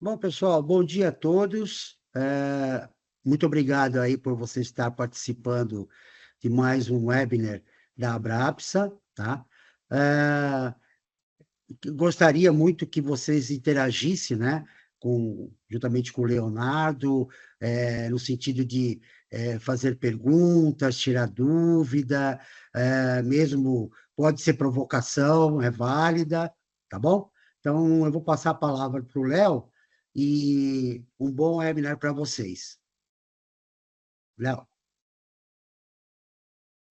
Bom, pessoal, bom dia a todos. Muito obrigado aí por você estar participando de mais um webinar da Abrapsa, tá? É, Gostaria muito que vocês interagissem, né, juntamente com o Leonardo, no sentido de fazer perguntas, tirar dúvida, mesmo pode ser provocação, é válida, tá bom? Então, eu vou passar a palavra para o Léo e um bom webinar para vocês. Léo.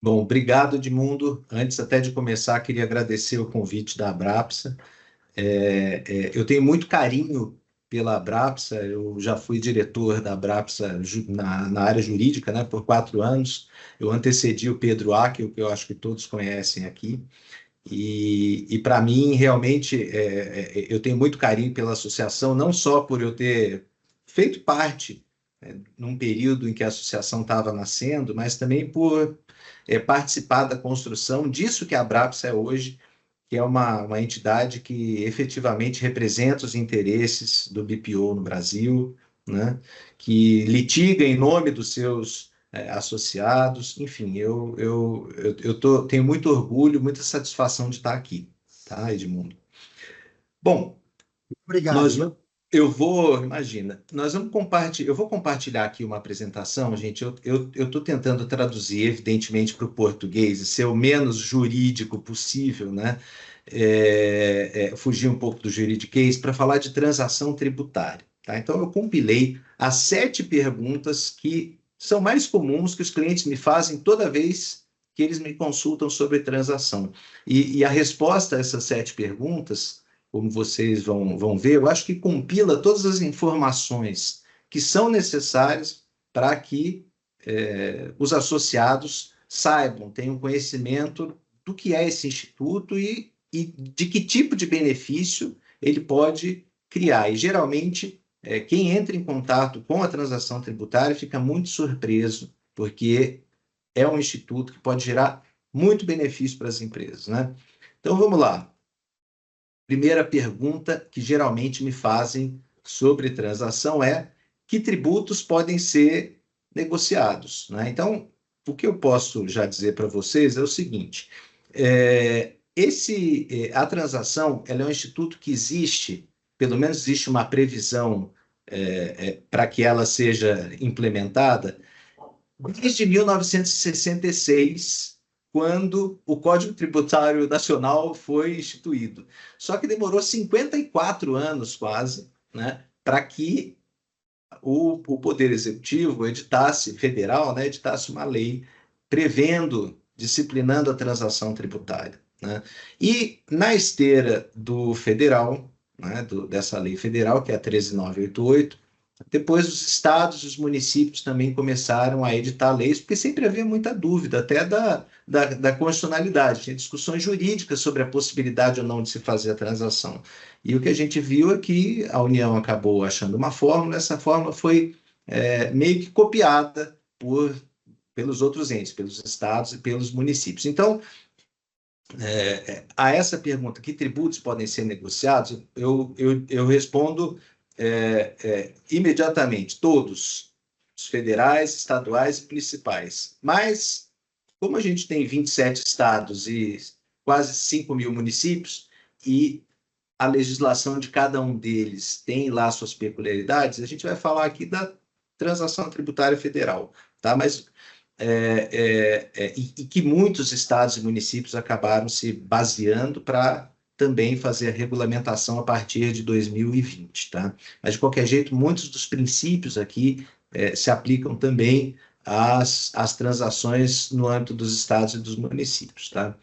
Bom, obrigado, Edmundo. Antes até de começar, queria agradecer o convite da Abrapsa. Eu tenho muito carinho pela Abrapsa, eu já fui diretor da Abrapsa na área jurídica, né, por 4 anos. Eu antecedi o Pedro Akel, que eu acho que todos conhecem aqui. E para mim, realmente, eu tenho muito carinho pela associação, não só por eu ter feito parte, num período em que a associação estava nascendo, mas também por participar da construção disso que a Abrapsa é hoje, que é uma entidade que efetivamente representa os interesses do BPO no Brasil, né? Que litiga em nome dos seus associados. Enfim, tenho muito orgulho, muita satisfação de estar aqui, tá, Edmundo? Bom, Obrigado, nós, viu? imagina, eu vou compartilhar aqui uma apresentação, gente. Eu estou tentando traduzir, evidentemente, para o português e ser o menos jurídico possível, né? Fugir um pouco do juridiquês para falar de transação tributária, tá? Então, eu compilei as 7 perguntas que são mais comuns que os clientes me fazem toda vez que eles me consultam sobre transação. E a resposta a essas 7 perguntas, como vocês vão ver, eu acho que compila todas as informações que são necessárias para que os associados saibam, tenham conhecimento do que é esse instituto e de que tipo de benefício ele pode criar. E, geralmente, quem entra em contato com a transação tributária fica muito surpreso, porque é um instituto que pode gerar muito benefício para as empresas, né? Então, vamos lá. Primeira pergunta que geralmente me fazem sobre transação é: que tributos podem ser negociados, né? Então, o que eu posso já dizer para vocês é o seguinte: a transação, ela é um instituto que existe, pelo menos existe uma previsão para que ela seja implementada desde 1966, quando o Código Tributário Nacional foi instituído. Só que demorou 54 anos quase, né, para que o Poder Executivo federal, né, editasse uma lei prevendo, disciplinando a transação tributária, né? E na esteira do federal, né, dessa lei federal, que é a 13.988, depois os estados e os municípios também começaram a editar leis, porque sempre havia muita dúvida, até da constitucionalidade. Tinha discussões jurídicas sobre a possibilidade ou não de se fazer a transação. E o que a gente viu é que a União acabou achando uma fórmula, essa fórmula foi meio que copiada pelos outros entes, pelos estados e pelos municípios. Então, a essa pergunta, que tributos podem ser negociados, eu respondo imediatamente: todos, os federais, estaduais e municipais. Mas, como a gente tem 27 estados e quase 5 mil municípios, e a legislação de cada um deles tem lá suas peculiaridades, a gente vai falar aqui da transação tributária federal, tá? Mas e que muitos estados e municípios acabaram se baseando para também fazer a regulamentação a partir de 2020, tá? Mas, de qualquer jeito, muitos dos princípios aqui se aplicam também às transações no âmbito dos estados e dos municípios, tá?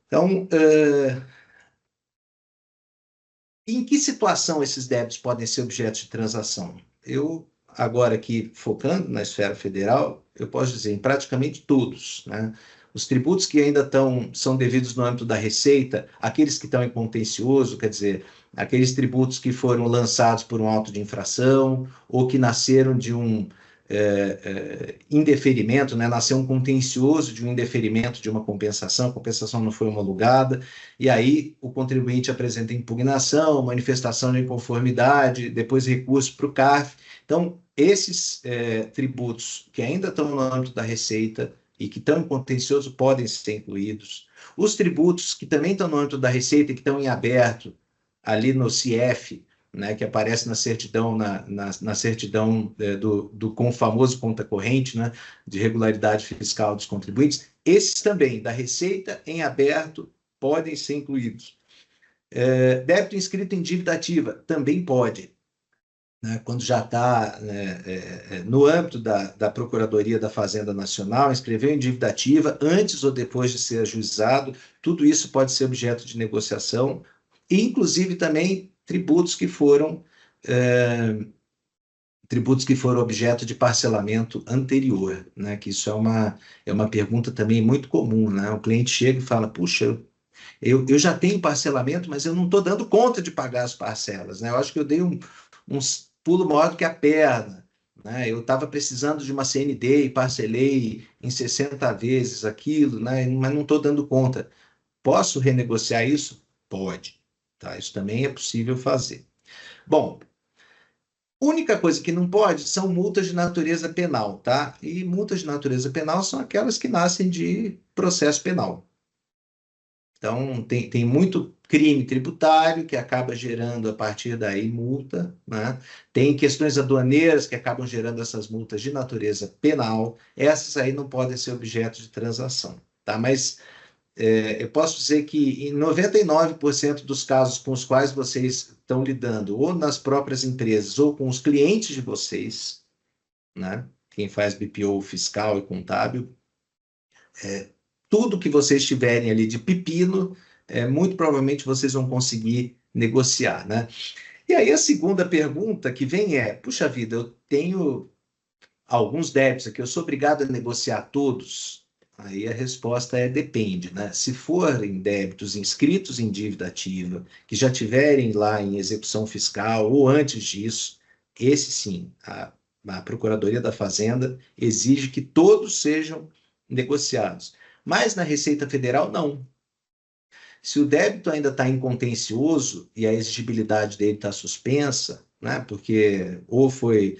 Então, em que situação esses débitos podem ser objeto de transação? Eu, agora aqui focando na esfera federal, eu posso dizer em praticamente todos, né? Os tributos que ainda são devidos no âmbito da Receita, aqueles que estão em contencioso, quer dizer, aqueles tributos que foram lançados por um auto de infração ou que nasceram indeferimento, né? Nasceu um contencioso de um indeferimento de uma compensação, a compensação não foi homologada, e aí o contribuinte apresenta impugnação, manifestação de inconformidade, depois recurso para o CARF. Então, esses tributos que ainda estão no âmbito da Receita e que estão em contencioso podem ser incluídos. Os tributos que também estão no âmbito da Receita e que estão em aberto, ali no CIEF, né, que aparece na certidão, na certidão com o famoso conta corrente, né, de regularidade fiscal dos contribuintes, esses também, da Receita em aberto, podem ser incluídos. Débito inscrito em dívida ativa, também pode. Né, quando já está no âmbito da Procuradoria da Fazenda Nacional, inscreveu em dívida ativa, antes ou depois de ser ajuizado, tudo isso pode ser objeto de negociação, e inclusive também tributos que foram objeto de parcelamento anterior, né? Que isso é uma pergunta também muito comum, né? O cliente chega e fala, puxa, eu já tenho parcelamento, mas eu não estou dando conta de pagar as parcelas, né? Eu acho que eu dei um pulo maior do que a perna, né? Eu estava precisando de uma CND e parcelei em 60 vezes aquilo, né? Mas não estou dando conta. Posso renegociar isso? Pode. Tá? Isso também é possível fazer. Bom, única coisa que não pode são multas de natureza penal, tá? E multas de natureza penal são aquelas que nascem de processo penal. Então, tem muito crime tributário que acaba gerando, a partir daí, multa, né? Tem questões aduaneiras que acabam gerando essas multas de natureza penal. Essas aí não podem ser objeto de transação, tá? Mas eu posso dizer que em 99% dos casos com os quais vocês estão lidando, ou nas próprias empresas, ou com os clientes de vocês, né? Quem faz BPO fiscal e contábil, tudo que vocês tiverem ali de pepino, muito provavelmente vocês vão conseguir negociar, né? E aí a segunda pergunta que vem é, puxa vida, eu tenho alguns débitos aqui, eu sou obrigado a negociar todos? Aí a resposta é depende, né? Se forem débitos inscritos em dívida ativa, que já tiverem lá em execução fiscal ou antes disso, esse sim, a Procuradoria da Fazenda exige que todos sejam negociados. Mas na Receita Federal, não. Se o débito ainda está em contencioso e a exigibilidade dele está suspensa, né, porque ou foi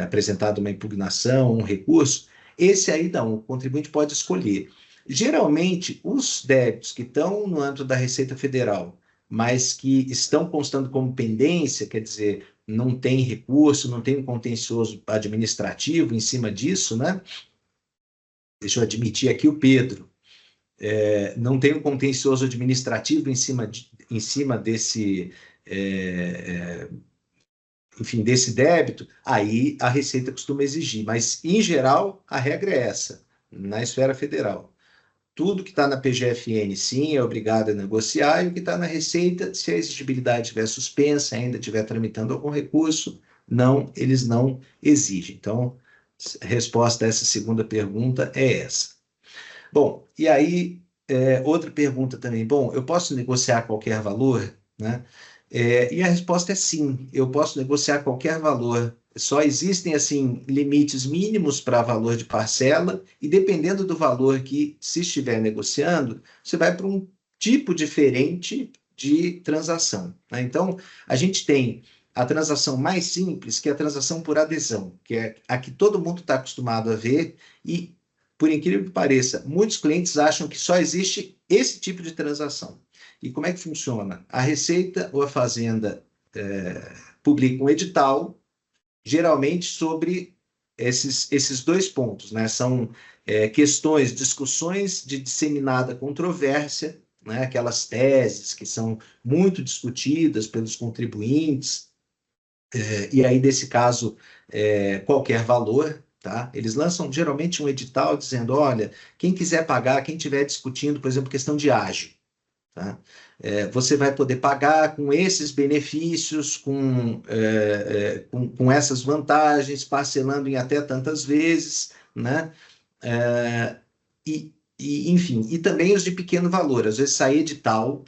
apresentada uma impugnação, um recurso, esse aí não, o contribuinte pode escolher. Geralmente, os débitos que estão no âmbito da Receita Federal, mas que estão constando como pendência, quer dizer, não tem recurso, não tem um contencioso administrativo em cima disso, né? Deixa eu admitir aqui o Pedro. Não tem um contencioso administrativo em cima desse, enfim, desse débito, aí a Receita costuma exigir. Mas, em geral, a regra é essa, na esfera federal. Tudo que está na PGFN, sim, é obrigado a negociar, e o que está na Receita, se a exigibilidade estiver suspensa, ainda estiver tramitando algum recurso, não, eles não exigem. Então, a resposta a essa segunda pergunta é essa. Bom, e aí, outra pergunta também. Bom, eu posso negociar qualquer valor, né? E a resposta é sim, eu posso negociar qualquer valor. Só existem, assim, limites mínimos para valor de parcela, e dependendo do valor que se estiver negociando, você vai para um tipo diferente de transação, né? Então, a gente tem a transação mais simples, que é a transação por adesão, que é a que todo mundo está acostumado a ver, e por incrível que pareça, muitos clientes acham que só existe esse tipo de transação. E como é que funciona? A Receita ou a Fazenda publica um edital, geralmente sobre esses dois pontos, né? São questões, discussões de disseminada controvérsia, né? Aquelas teses que são muito discutidas pelos contribuintes, e aí, nesse caso, qualquer valor. Tá? Eles lançam geralmente um edital dizendo, olha, quem quiser pagar, quem estiver discutindo, por exemplo, questão de ágio, tá? Você vai poder pagar com esses benefícios, com essas vantagens, parcelando em até tantas vezes, né? Enfim, e também os de pequeno valor. Às vezes sai edital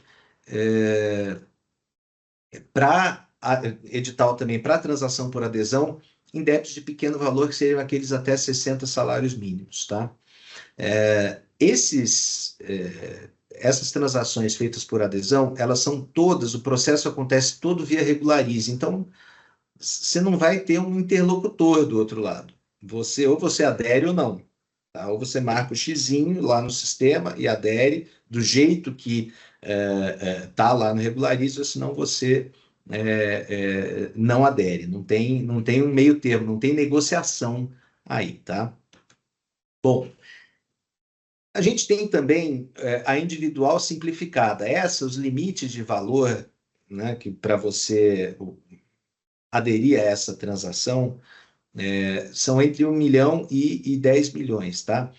para edital também para transação por adesão em débitos de pequeno valor, que seriam aqueles até 60 salários mínimos, tá? Essas transações feitas por adesão, elas são todas, o processo acontece todo via Regularize. Então, você não vai ter um interlocutor do outro lado. Ou você adere ou não. Tá? Ou você marca o xizinho lá no sistema e adere do jeito que está lá no Regularize, ou senão você não adere. Não tem um meio termo, não tem negociação aí, tá? Bom, a gente tem também a individual simplificada. Os limites de valor, né, que para você aderir a essa transação são entre 1 milhão e 10 milhões, tá?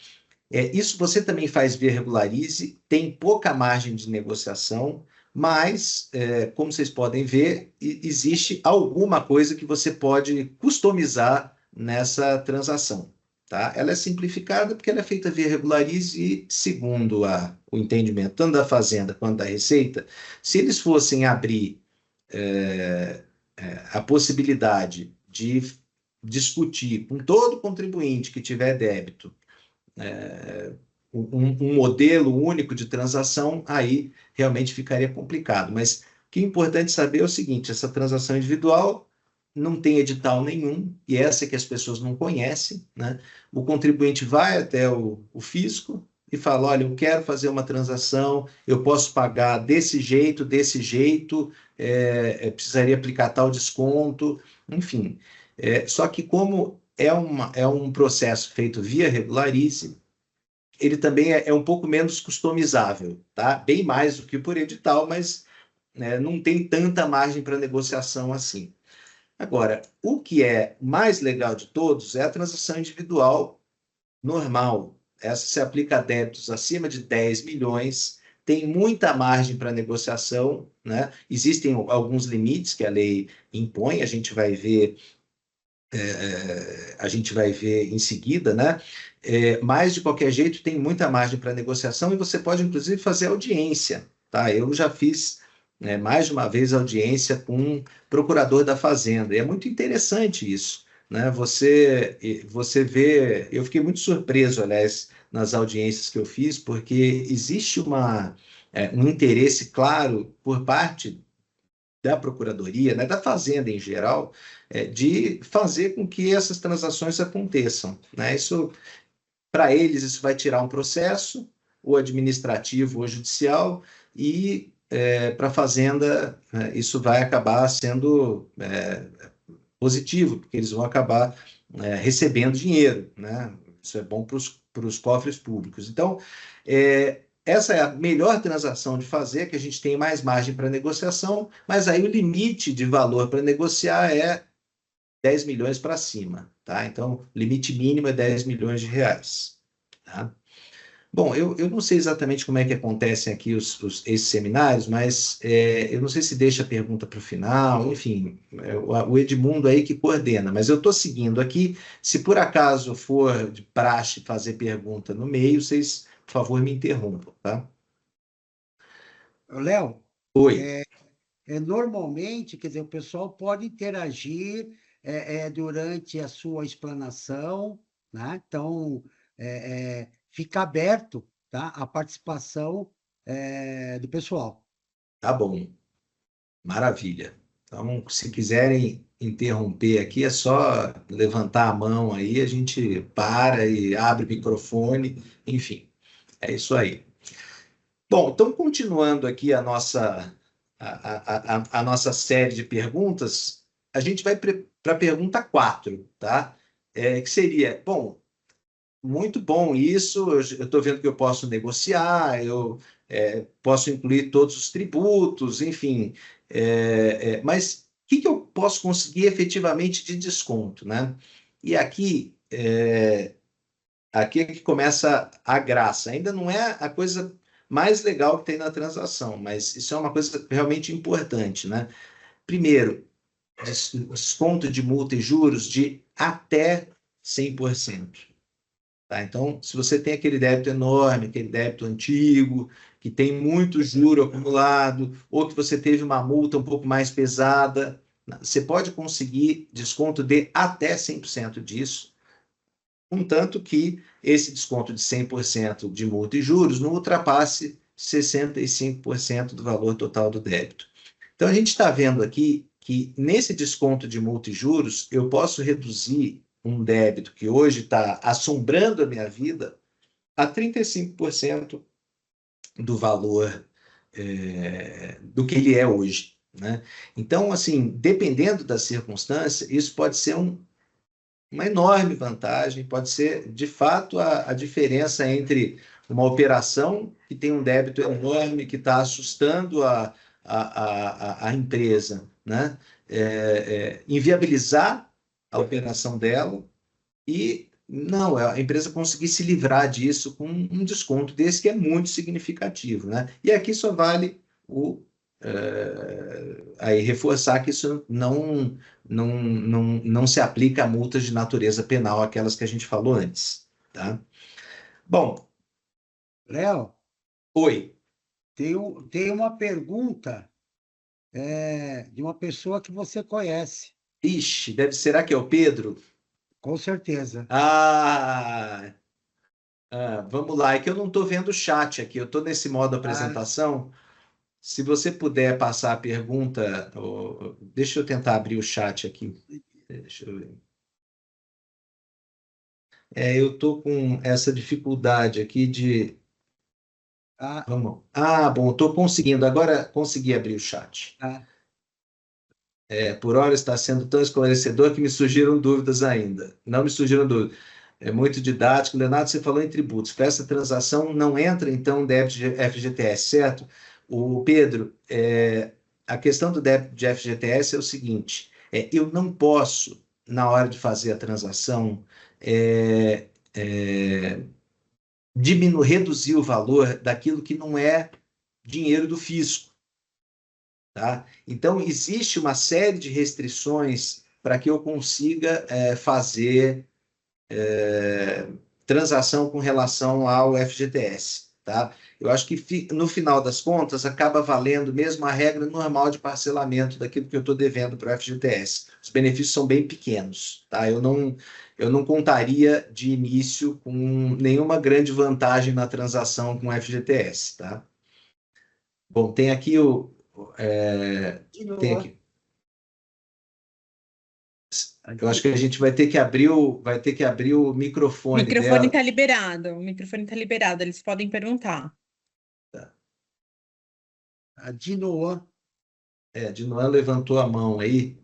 Isso você também faz via Regularize, tem pouca margem de negociação, mas, como vocês podem ver, existe alguma coisa que você pode customizar nessa transação. Tá? Ela é simplificada porque ela é feita via Regularize e, segundo o entendimento tanto da Fazenda quanto da Receita, se eles fossem abrir a possibilidade de discutir com todo contribuinte que tiver débito um modelo único de transação, aí realmente ficaria complicado. Mas o que é importante saber é o seguinte: essa transação individual não tem edital nenhum, e essa é que as pessoas não conhecem, né? O contribuinte vai até o fisco e fala: olha, eu quero fazer uma transação, eu posso pagar desse jeito, precisaria aplicar tal desconto, enfim. Só que como é um processo feito via Regularize, ele também é um pouco menos customizável, tá? Bem mais do que por edital, mas não tem tanta margem para negociação assim. Agora, o que é mais legal de todos é a transação individual normal. Essa se aplica a débitos acima de 10 milhões, tem muita margem para negociação, né? Existem alguns limites que a lei impõe, a gente vai ver em seguida, né? Mas, de qualquer jeito, tem muita margem para negociação e você pode, inclusive, fazer audiência, tá? Eu já fiz, mais de uma vez, audiência com um procurador da Fazenda, e é muito interessante isso, né? Você vê... Eu fiquei muito surpreso, aliás, nas audiências que eu fiz, porque existe um interesse claro por parte da Procuradoria, né, da Fazenda em geral, de fazer com que essas transações aconteçam. Né? Para eles, isso vai tirar um processo, ou administrativo ou judicial, e para a Fazenda, isso vai acabar sendo positivo, porque eles vão acabar recebendo dinheiro. Né? Isso é bom para os cofres públicos. Então, essa é a melhor transação de fazer, que a gente tem mais margem para negociação, mas aí o limite de valor para negociar é 10 milhões para cima. Tá? Então, o limite mínimo é 10 milhões de reais. Tá? Bom, eu não sei exatamente como é que acontecem aqui esses seminários, mas eu não sei se deixa a pergunta para o final, enfim, o Edmundo aí que coordena, mas eu estou seguindo aqui. Se por acaso for de praxe fazer pergunta no meio, vocês, por favor, me interrompam, tá? Léo, Oi. normalmente, quer dizer, o pessoal pode interagir durante a sua explanação, né? Então, fica aberto, tá, a participação do pessoal. Tá bom, maravilha. Então, se quiserem interromper aqui, é só levantar a mão aí, a gente para e abre o microfone, enfim, é isso aí. Bom, então, continuando aqui a nossa série de perguntas, a gente vai para a pergunta 4, tá? Que seria, bom, muito bom isso, eu estou vendo que eu posso negociar, eu posso incluir todos os tributos, enfim, mas o que eu posso conseguir efetivamente de desconto, né? E aqui é que começa a graça. Ainda não é a coisa mais legal que tem na transação, mas isso é uma coisa realmente importante, né? Primeiro, desconto de multa e juros de até 100%. Tá? Então, se você tem aquele débito enorme, aquele débito antigo, que tem muito juro acumulado, ou que você teve uma multa um pouco mais pesada, Você pode conseguir desconto de até 100% disso, contanto que esse desconto de 100% de multa e juros não ultrapasse 65% do valor total do débito. Então, a gente está vendo aqui que nesse desconto de multa e juros, eu posso reduzir um débito que hoje está assombrando a minha vida a 35% do valor do que ele é hoje, né? Então, assim, dependendo da circunstância, isso pode ser uma enorme vantagem, pode ser, de fato, a diferença entre uma operação que tem um débito enorme, que está assustando a empresa, né? Inviabilizar a operação dela e não, a empresa conseguir se livrar disso com um desconto desse que é muito significativo, né? E aqui só vale aí reforçar que isso não se aplica a multas de natureza penal, aquelas que a gente falou antes, tá? Bom, Léo, oi. tem uma pergunta de uma pessoa que você conhece, Ixi, será que é o Pedro? com certeza. Ah, vamos lá, é que eu não estou vendo o chat aqui, eu estou nesse modo Ah, apresentação. Se você puder passar a pergunta, deixa eu tentar abrir o chat aqui. Deixa eu ver. Eu estou com essa dificuldade aqui de. ah, Vamos. Bom, estou conseguindo. Agora consegui abrir o chat. ah, Por hora está sendo tão esclarecedor que me surgiram dúvidas ainda. Não me surgiram dúvidas. É muito didático. Leonardo, você falou em tributos. Para essa transação não entra, então, débito de FGTS, certo? O Pedro, a questão do débito de FGTS é o seguinte: eu não posso, na hora de fazer a transação, é, é, reduzir o valor daquilo que não é dinheiro do fisco. Tá? Então, existe uma série de restrições para que eu consiga fazer transação com relação ao FGTS. Tá? Eu acho que, no final das contas, acaba valendo mesmo a regra normal de parcelamento daquilo que eu estou devendo para o FGTS. Os benefícios são bem pequenos. Tá? Eu não contaria de início com nenhuma grande vantagem na transação com o FGTS. Tá? Bom, tem aqui de tem novo. aqui. Eu acho que a gente vai ter que abrir o O microfone microfone dela. está liberado. O microfone está liberado. Eles podem perguntar. A Dinoan, De Noan levantou a mão aí.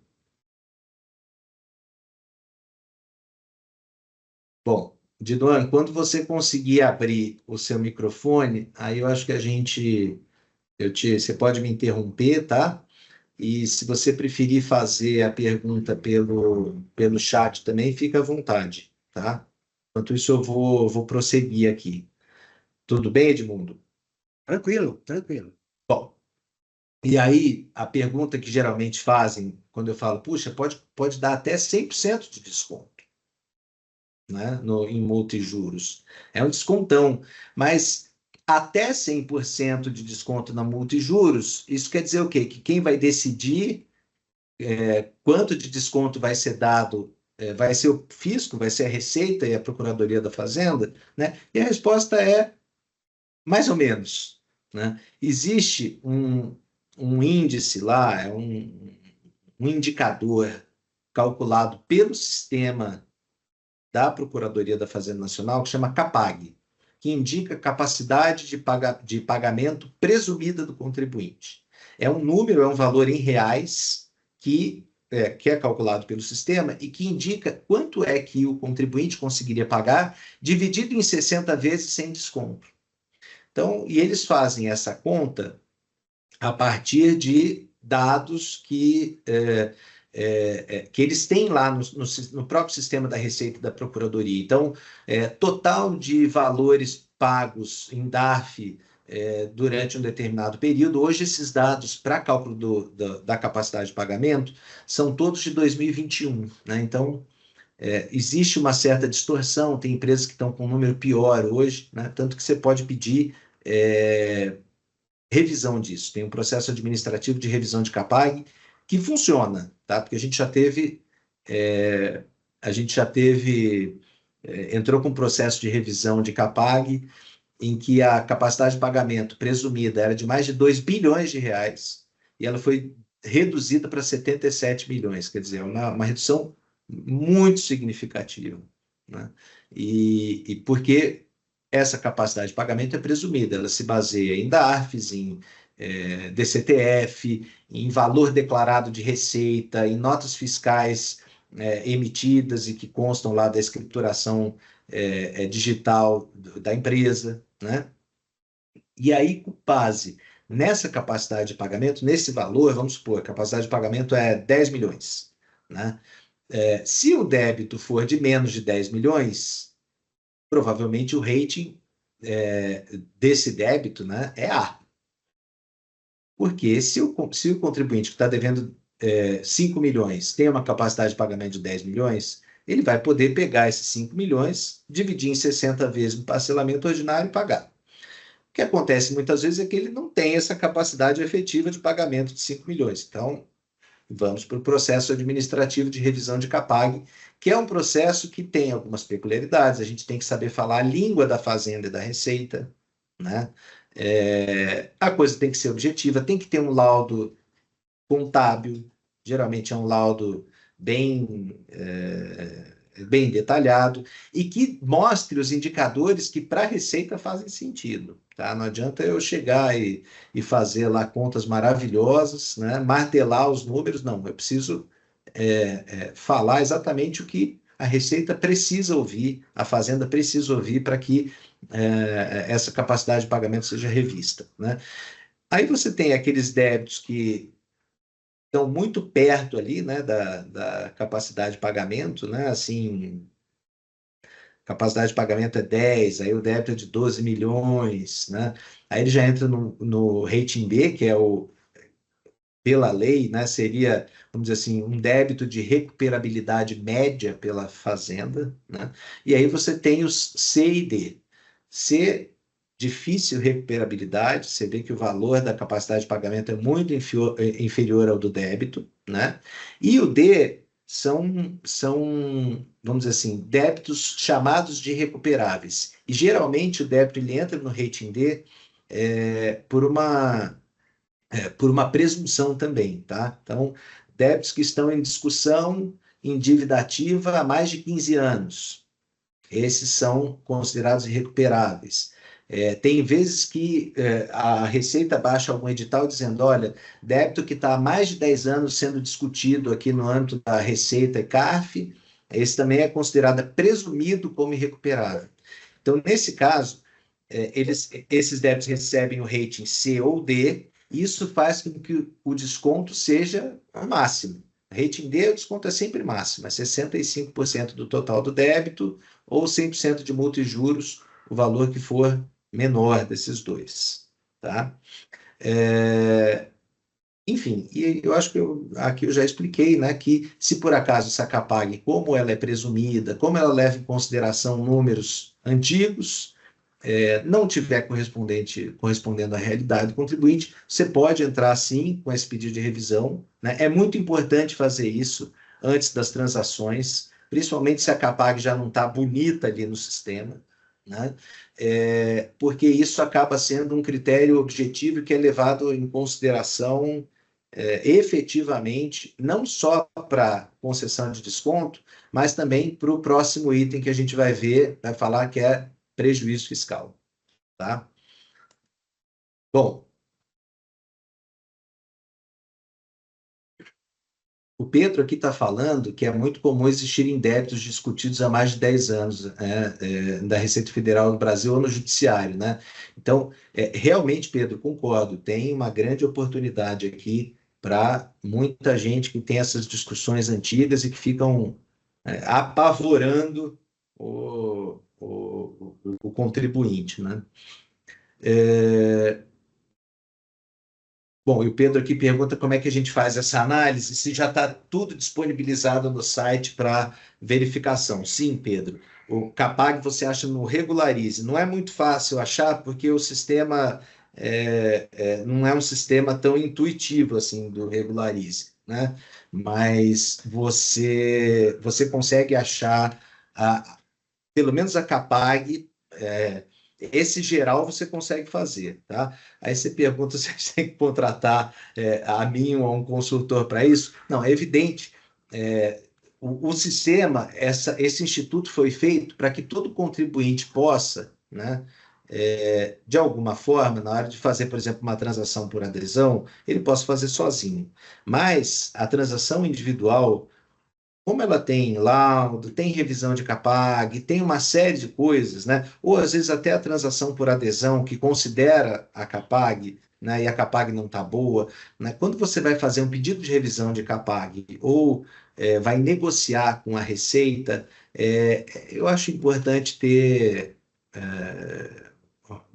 Bom, Dinoan, quando você conseguir abrir o seu microfone, aí eu acho que você pode me interromper, tá? E se você preferir fazer a pergunta pelo chat também, fica à vontade, tá? Enquanto isso, eu vou prosseguir aqui. Tudo bem, Edmundo? tranquilo, tranquilo. Bom, e aí a pergunta que geralmente fazem quando eu falo, puxa, pode dar até 100% de desconto, né, em multijuros. É um descontão, mas até 100% de desconto na multijuros, isso quer dizer o quê? Que quem vai decidir quanto de desconto vai ser dado vai ser o fisco, vai ser a Receita e a Procuradoria da Fazenda, né? E a resposta é mais ou menos, né? Existe um índice lá, um indicador calculado pelo sistema da Procuradoria da Fazenda Nacional, que chama CAPAG, que indica capacidade de pagamento presumida do contribuinte. É um número, é um valor em reais que é calculado pelo sistema e que indica quanto é que o contribuinte conseguiria pagar, dividido em 60 vezes sem desconto. Então, e eles fazem essa conta a partir de dados que eles têm lá no próprio sistema da Receita e da Procuradoria. Então, total de valores pagos em DARF durante um determinado período. Hoje, esses dados para cálculo da capacidade de pagamento são todos de 2021. Né? Então, existe uma certa distorção, tem empresas que estão com um número pior hoje, né? Tanto que você pode pedir revisão disso. Tem um processo administrativo de revisão de CAPAG que funciona, tá? Porque a gente já teve, entrou com um processo de revisão de Capag, em que a capacidade de pagamento presumida era de mais de 2 bilhões de reais, e ela foi reduzida para 77 milhões, quer dizer, uma redução muito significativa, né? E porque essa capacidade de pagamento é presumida, ela se baseia em DARFs, em DCTF, em valor declarado de receita, em notas fiscais emitidas e que constam lá da escrituração digital da empresa, né? E aí, com base nessa capacidade de pagamento, nesse valor, vamos supor, a capacidade de pagamento é 10 milhões, né? Se o débito for de menos de 10 milhões, provavelmente o rating desse débito, né, é A. Porque se o contribuinte que está devendo 5 milhões tem uma capacidade de pagamento de 10 milhões, ele vai poder pegar esses 5 milhões, dividir em 60 vezes no parcelamento ordinário e pagar. O que acontece muitas vezes é que ele não tem essa capacidade efetiva de pagamento de 5 milhões. Então, vamos para o processo administrativo de revisão de Capag, que é um processo que tem algumas peculiaridades. A gente tem que saber falar a língua da Fazenda e da Receita, né? A coisa tem que ser objetiva, tem que ter um laudo contábil, geralmente é um laudo bem detalhado, e que mostre os indicadores que para a Receita fazem sentido. Tá? Não adianta eu chegar e fazer lá contas maravilhosas, né? Martelar os números, não. Eu preciso falar exatamente o que a Receita precisa ouvir, a Fazenda precisa ouvir para que essa capacidade de pagamento seja revista, né? Aí você tem aqueles débitos que estão muito perto ali, né, da capacidade de pagamento, né? Assim, capacidade de pagamento é 10, aí o débito é de 12 milhões, né? Aí ele já entra no rating B, que é pela lei, né, seria, vamos dizer assim, um débito de recuperabilidade média pela fazenda, né? E aí você tem os C e D. C, difícil recuperabilidade, você vê que o valor da capacidade de pagamento é muito inferior ao do débito, né? E o D são, vamos dizer assim, débitos chamados de recuperáveis. E geralmente o débito ele entra no rating D por uma presunção também, tá? Então, débitos que estão em discussão em dívida ativa há mais de 15 anos. Esses são considerados irrecuperáveis. Tem vezes que a Receita baixa algum edital dizendo, olha, débito que está há mais de 10 anos sendo discutido aqui no âmbito da Receita e CARF, esse também é considerado presumido como irrecuperável. Então, nesse caso, esses débitos recebem o rating C ou D, e isso faz com que o desconto seja o máximo. Rating D, o desconto é sempre máximo, é 65% do total do débito ou 100% de multa e juros, o valor que for menor desses dois. Tá? Enfim, e eu acho que aqui eu já expliquei, né, que se por acaso essa Capag, como ela é presumida, como ela leva em consideração números antigos, não tiver correspondendo à realidade do contribuinte, você pode entrar sim com esse pedido de revisão, né? É muito importante fazer isso antes das transações, principalmente se a Capag já não está bonita ali no sistema, né? Porque isso acaba sendo um critério objetivo que é levado em consideração efetivamente, não só para concessão de desconto, mas também para o próximo item que a gente vai ver, vai falar que é prejuízo fiscal, tá? Bom, o Pedro aqui está falando que é muito comum existirem débitos discutidos há mais de 10 anos da Receita Federal do Brasil ou no Judiciário, né? Então, realmente, Pedro, concordo, tem uma grande oportunidade aqui para muita gente que tem essas discussões antigas e que ficam apavorando o contribuinte, né? Bom, e o Pedro aqui pergunta como é que a gente faz essa análise, se já está tudo disponibilizado no site para verificação. Sim, Pedro. O Capag você acha no Regularize. Não é muito fácil achar, porque o sistema não é um sistema tão intuitivo assim do Regularize. né? Mas você consegue achar, pelo menos a Capag, esse geral você consegue fazer, tá? Aí você pergunta se a gente tem que contratar a mim ou a um consultor para isso. Não, é evidente. O sistema, esse instituto foi feito para que todo contribuinte possa, né, de alguma forma, na hora de fazer, por exemplo, uma transação por adesão, ele possa fazer sozinho. Mas a transação individual, como ela tem laudo, tem revisão de Capag, tem uma série de coisas, né? Ou às vezes até a transação por adesão que considera a Capag, né? E a Capag não está boa, né? Quando você vai fazer um pedido de revisão de Capag ou vai negociar com a Receita, eu acho importante ter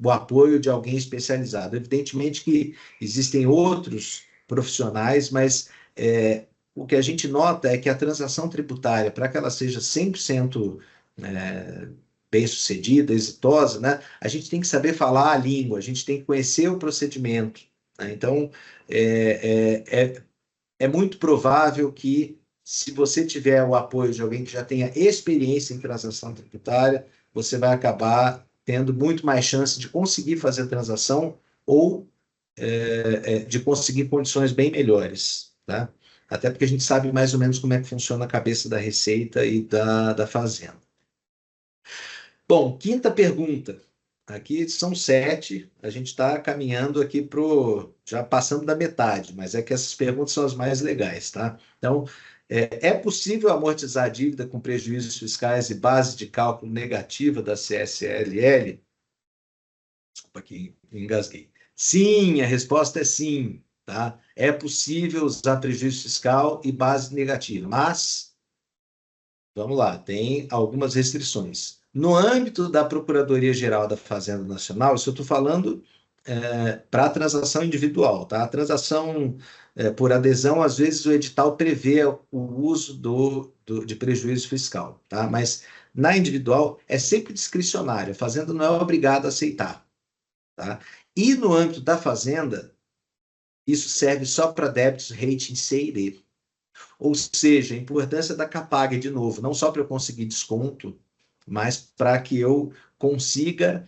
o apoio de alguém especializado. Evidentemente que existem outros profissionais, mas o que a gente nota é que a transação tributária, para que ela seja 100% bem-sucedida, exitosa, né, a gente tem que saber falar a língua, a gente tem que conhecer o procedimento, né? Então, é muito provável que, se você tiver o apoio de alguém que já tenha experiência em transação tributária, você vai acabar tendo muito mais chance de conseguir fazer a transação ou de conseguir condições bem melhores, tá? Até porque a gente sabe mais ou menos como é que funciona a cabeça da Receita e da Fazenda. Bom, quinta pergunta. Aqui são 7, a gente está caminhando aqui já passando da metade, mas é que essas perguntas são as mais legais, tá? Então, é possível amortizar a dívida com prejuízos fiscais e base de cálculo negativa da CSLL? Desculpa aqui, engasguei. Sim, a resposta é sim, tá? É possível usar prejuízo fiscal e base negativa, mas, vamos lá, tem algumas restrições. No âmbito da Procuradoria-Geral da Fazenda Nacional, isso eu estou falando para a transação individual, tá? A transação por adesão, às vezes o edital prevê o uso de prejuízo fiscal, tá? Mas na individual é sempre discricionário, a Fazenda não é obrigada a aceitar, tá? E no âmbito da Fazenda, isso serve só para débitos rating C e D. Ou seja, a importância da Capag, de novo, não só para eu conseguir desconto, mas para que eu consiga,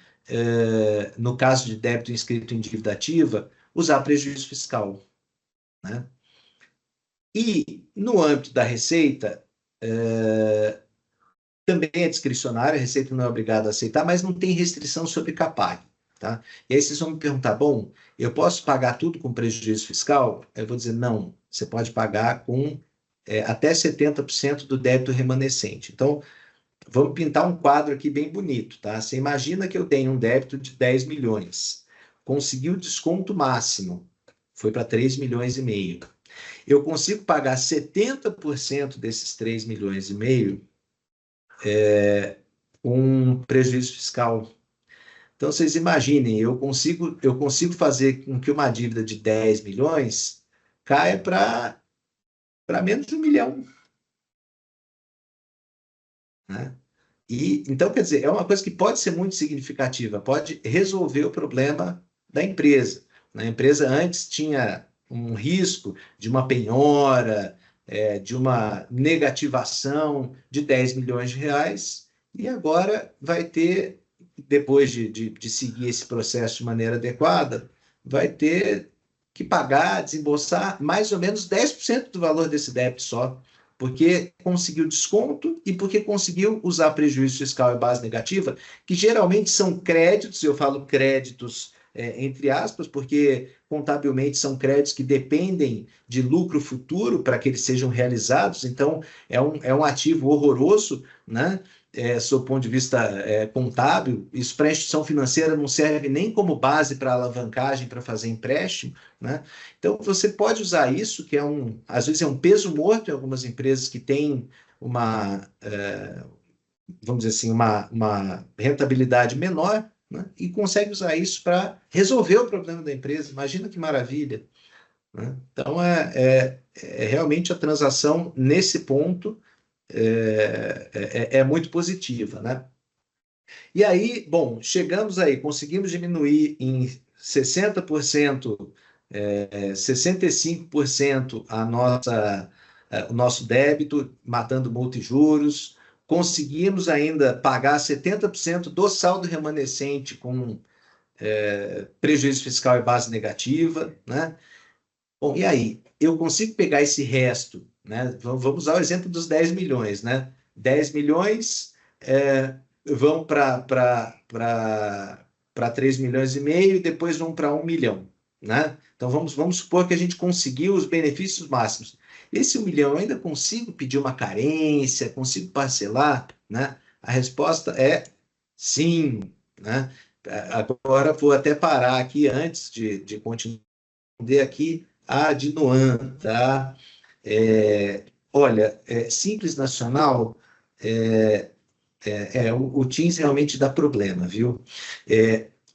no caso de débito inscrito em dívida ativa, usar prejuízo fiscal, né? E no âmbito da Receita, também é discricionário, a Receita não é obrigada a aceitar, mas não tem restrição sobre Capag, tá? E aí vocês vão me perguntar, bom, eu posso pagar tudo com prejuízo fiscal? Eu vou dizer, não, você pode pagar com até 70% do débito remanescente. Então, vamos pintar um quadro aqui bem bonito, tá? Você imagina que eu tenho um débito de 10 milhões, consegui o desconto máximo, foi para 3 milhões e meio. Eu consigo pagar 70% desses 3 milhões e meio com prejuízo fiscal. Então, vocês imaginem, eu consigo fazer com que uma dívida de 10 milhões caia para menos de 1 milhão, né? E, então, quer dizer, é uma coisa que pode ser muito significativa, pode resolver o problema da empresa. A empresa antes tinha um risco de uma penhora, de uma negativação de 10 milhões de reais, e agora vai ter, depois de seguir esse processo de maneira adequada, vai ter que pagar, desembolsar mais ou menos 10% do valor desse débito só, porque conseguiu desconto e porque conseguiu usar prejuízo fiscal e base negativa, que geralmente são créditos, eu falo créditos entre aspas, porque contabilmente são créditos que dependem de lucro futuro para que eles sejam realizados, então é um ativo horroroso, né? Sob o ponto de vista contábil, isso para a instituição financeira não serve nem como base para alavancagem para fazer empréstimo, né? Então, você pode usar isso, que às vezes é um peso morto em algumas empresas que têm vamos dizer assim, uma rentabilidade menor, né? E consegue usar isso para resolver o problema da empresa. Imagina que maravilha, né? Então, realmente a transação, nesse ponto, é muito positiva, né? E aí, bom, chegamos aí, conseguimos diminuir em 60% 65% o nosso débito, matando multa e juros. Conseguimos ainda pagar 70% do saldo remanescente com prejuízo fiscal e base negativa, né? Bom, e aí? Eu consigo pegar esse resto, né? Vamos usar o exemplo dos 10 milhões, né? 10 milhões vão para 3 milhões e meio e depois vão para 1 milhão, né? Então, vamos supor que a gente conseguiu os benefícios máximos. Esse 1 milhão eu ainda consigo pedir uma carência, consigo parcelar, né? A resposta é sim, né? Agora, vou até parar aqui antes de continuar aqui a de Noan, tá? Olha, Simples Nacional, o Teams realmente dá problema, viu?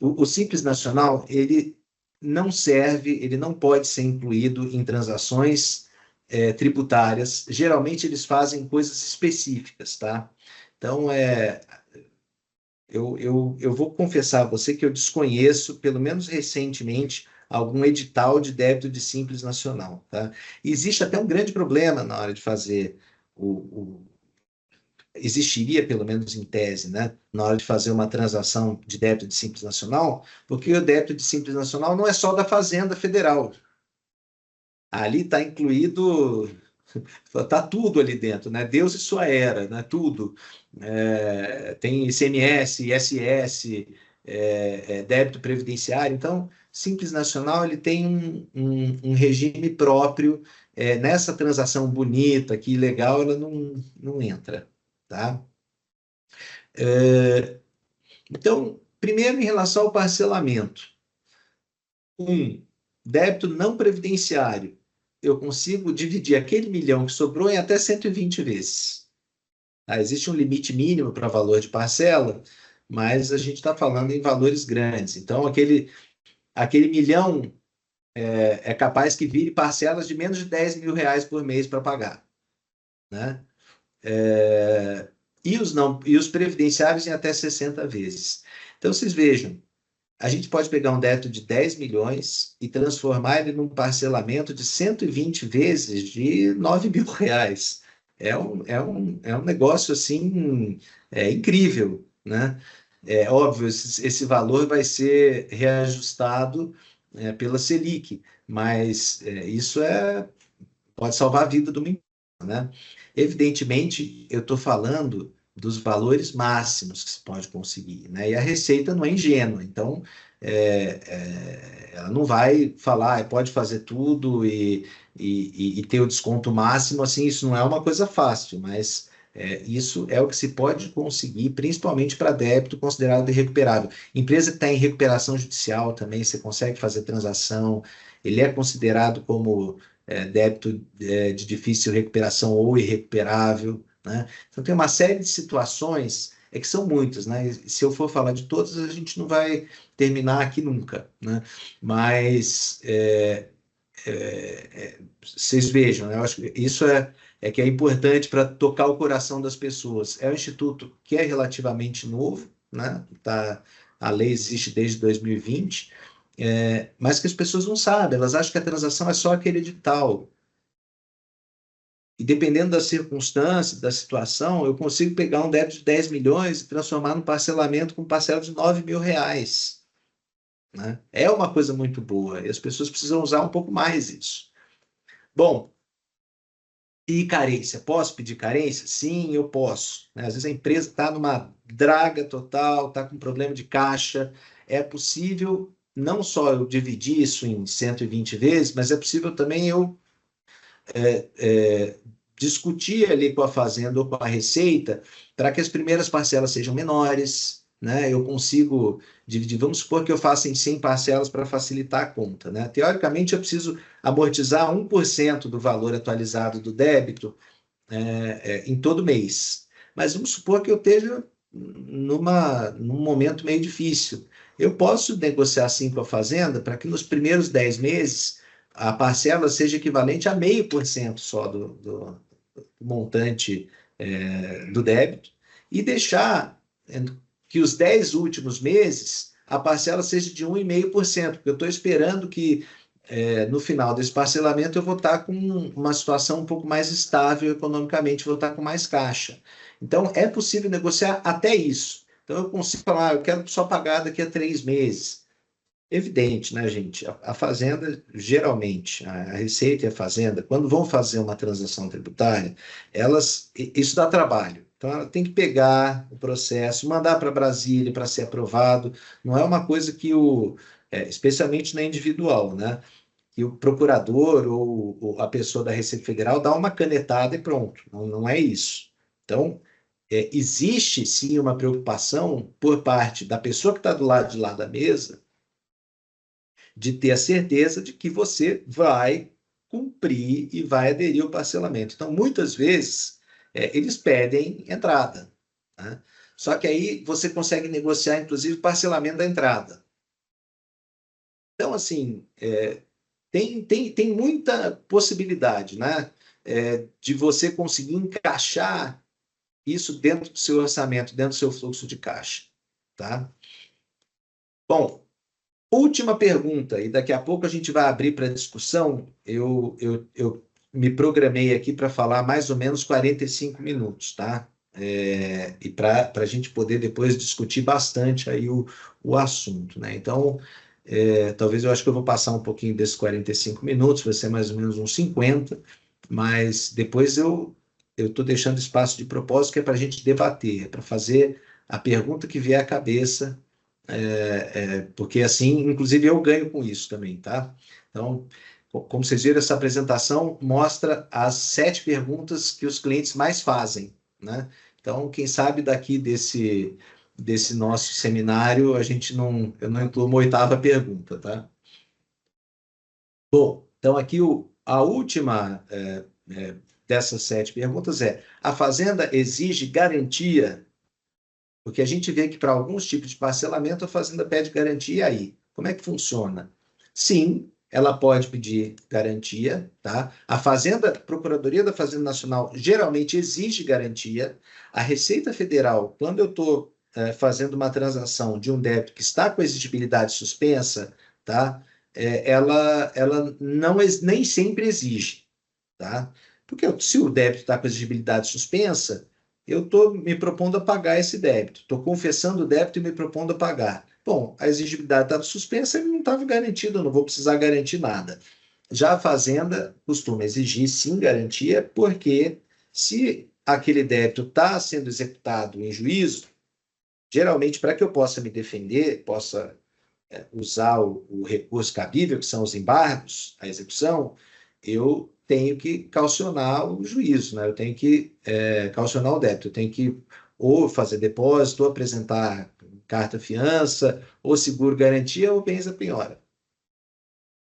O Simples Nacional, ele não serve, ele não pode ser incluído em transações tributárias. Geralmente, eles fazem coisas específicas, tá? Então, eu vou confessar a você que eu desconheço, pelo menos recentemente, algum edital de débito de Simples Nacional, tá? Existe até um grande problema na hora de fazer existiria, pelo menos em tese, né, na hora de fazer uma transação de débito de Simples Nacional, porque o débito de Simples Nacional não é só da Fazenda Federal. Ali está incluído, está tudo ali dentro, né? Deus e sua era, né? Tudo. Tem ICMS, ISS, débito previdenciário. Então, Simples Nacional ele tem um regime próprio. Nessa transação bonita, aqui, legal, ela não entra. Tá? Então, primeiro, em relação ao parcelamento. Débito não previdenciário. Eu consigo dividir aquele milhão que sobrou em até 120 vezes. Existe um limite mínimo para valor de parcela, mas a gente está falando em valores grandes. Então, aquele milhão é capaz que vire parcelas de menos de 10 mil reais por mês para pagar. Né? E os previdenciários em até 60 vezes. Então, vocês vejam, a gente pode pegar um débito de 10 milhões e transformar ele num parcelamento de 120 vezes de 9 mil reais. É um negócio, assim, incrível, né? É óbvio, esse valor vai ser reajustado pela Selic, mas isso pode salvar a vida de uma empresa, né? Evidentemente, eu estou falando dos valores máximos que se pode conseguir, né? E a Receita não é ingênua, então ela não vai falar, pode fazer tudo e ter o desconto máximo, assim, isso não é uma coisa fácil, mas isso é o que se pode conseguir, principalmente para débito considerado irrecuperável. Empresa que está em recuperação judicial também, você consegue fazer transação, ele é considerado como débito de difícil recuperação ou irrecuperável, né? Então, tem uma série de situações, que são muitas, né? E se eu for falar de todas, a gente não vai terminar aqui nunca, né? Mas vocês vejam, né? Eu acho que isso que é importante para tocar o coração das pessoas. É um instituto que é relativamente novo, né? A lei existe desde 2020, mas que as pessoas não sabem, elas acham que a transação é só aquele edital. E dependendo da circunstância, da situação, eu consigo pegar um débito de 10 milhões e transformar num parcelamento com parcela de 9 mil reais. Né? É uma coisa muito boa e as pessoas precisam usar um pouco mais isso. Bom, e carência? Posso pedir carência? Sim, eu posso. Né? Às vezes a empresa está numa draga total, está com problema de caixa. É possível não só eu dividir isso em 120 vezes, mas é possível também eu discutir ali com a Fazenda ou com a Receita para que as primeiras parcelas sejam menores, né? Eu consigo dividir, vamos supor que eu faça em 100 parcelas para facilitar a conta, né? Teoricamente, eu preciso amortizar 1% do valor atualizado do débito em todo mês. Mas vamos supor que eu esteja num momento meio difícil. Eu posso negociar assim com a Fazenda para que nos primeiros 10 meses a parcela seja equivalente a 0,5% só do montante do débito e deixar que os 10 últimos meses a parcela seja de 1,5%, porque eu estou esperando que no final desse parcelamento eu vou estar com uma situação um pouco mais estável economicamente, vou estar com mais caixa. Então, é possível negociar até isso. Então, eu consigo falar, eu quero só pagar daqui a 3 meses. Evidente, né, gente? A Fazenda, geralmente, a Receita e a Fazenda, quando vão fazer uma transação tributária, isso dá trabalho. Então, ela tem que pegar o processo, mandar para Brasília para ser aprovado. Não é uma coisa que especialmente na individual, né? Que o procurador ou a pessoa da Receita Federal dá uma canetada e pronto. Não, não é isso. Então, existe sim uma preocupação por parte da pessoa que está do lado de lá da mesa de ter a certeza de que você vai cumprir e vai aderir ao parcelamento. Então, muitas vezes, eles pedem entrada, né? Só que aí você consegue negociar, inclusive, parcelamento da entrada. Então, assim, tem muita possibilidade, né? De você conseguir encaixar isso dentro do seu orçamento, dentro do seu fluxo de caixa, tá? Bom, última pergunta, e daqui a pouco a gente vai abrir para discussão. Eu me programei aqui para falar mais ou menos 45 minutos, tá? E para a gente poder depois discutir bastante aí o assunto, né? Então, talvez eu acho que eu vou passar um pouquinho desses 45 minutos, vai ser mais ou menos uns 50, mas depois eu estou deixando espaço de propósito que é para a gente debater, para fazer a pergunta que vier à cabeça, porque assim, inclusive eu ganho com isso também, tá? Então, como vocês viram, essa apresentação mostra as 7 perguntas que os clientes mais fazem, né? Então, quem sabe daqui desse nosso seminário eu não incluo uma 8ª pergunta, tá? Bom, então aqui a última dessas 7 perguntas a Fazenda exige garantia? Porque a gente vê que para alguns tipos de parcelamento a Fazenda pede garantia, e aí? Como é que funciona? Sim, ela pode pedir garantia, tá? A Procuradoria da Fazenda Nacional geralmente exige garantia. A Receita Federal, quando eu estou fazendo uma transação de um débito que está com exigibilidade suspensa, tá? Ela não, nem sempre exige, tá? Porque se o débito está com exigibilidade suspensa, eu estou me propondo a pagar esse débito, estou confessando o débito e me propondo a pagar. Bom, a exigibilidade estava suspensa, ele não estava garantido, eu não vou precisar garantir nada. Já a Fazenda costuma exigir, sim, garantia, porque se aquele débito está sendo executado em juízo, geralmente, para que eu possa me defender, possa usar o recurso cabível, que são os embargos, a execução, eu tenho que caucionar o juízo, né? Eu tenho que caucionar o débito, eu tenho que ou fazer depósito, ou apresentar carta fiança, ou seguro garantia, ou bens a penhora,